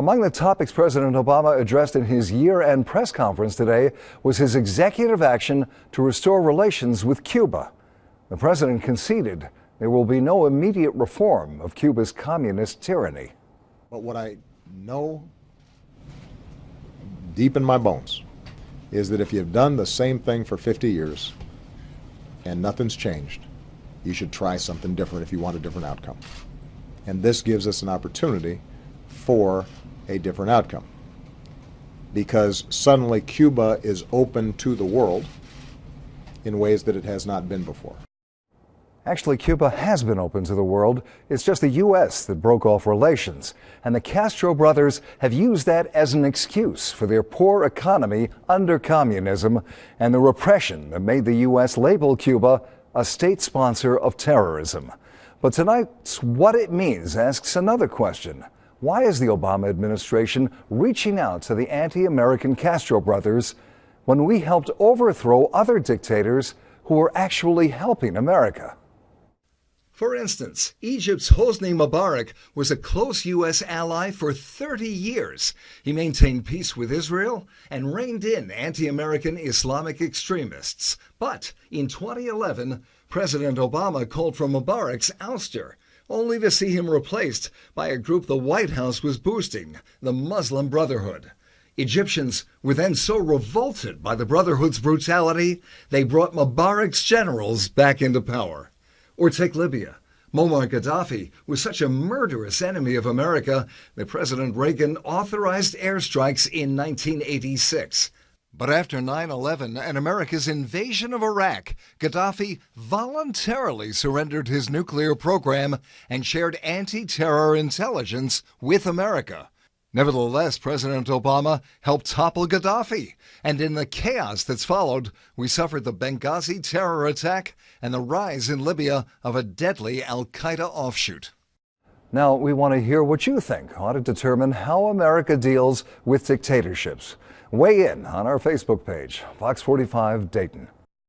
Among the topics President Obama addressed in his year-end press conference today was his executive action to restore relations with Cuba. The president conceded there will be no immediate reform of Cuba's communist tyranny. But what I know deep in my bones is that if you've done the same thing for 50 years and nothing's changed, you should try something different if you want a different outcome. And this gives us an opportunity for a different outcome, because suddenly Cuba is open to the world in ways that it has not been before. Actually, Cuba has been open to the world. It's just the U.S. that broke off relations. And the Castro brothers have used that as an excuse for their poor economy under communism and the repression that made the U.S. label Cuba a state sponsor of terrorism. But tonight's What It Means asks another question. Why is the Obama administration reaching out to the anti-American Castro brothers when we helped overthrow other dictators who were actually helping America? For instance, Egypt's Hosni Mubarak was a close U.S. ally for 30 years. He maintained peace with Israel and reined in anti-American Islamic extremists. But in 2011, President Obama called for Mubarak's ouster, only to see him replaced by a group the White House was boosting, the Muslim Brotherhood. Egyptians were then so revolted by the Brotherhood's brutality, they brought Mubarak's generals back into power. Or take Libya. Muammar Gaddafi was such a murderous enemy of America that President Reagan authorized airstrikes in 1986. But after 9/11 and America's invasion of Iraq, Gaddafi voluntarily surrendered his nuclear program and shared anti-terror intelligence with America. Nevertheless, President Obama helped topple Gaddafi, and in the chaos that's followed, we suffered the Benghazi terror attack and the rise in Libya of a deadly al-Qaeda offshoot. Now, we want to hear what you think on to determine how America deals with dictatorships. Weigh in on our Facebook page, Fox 45 Dayton.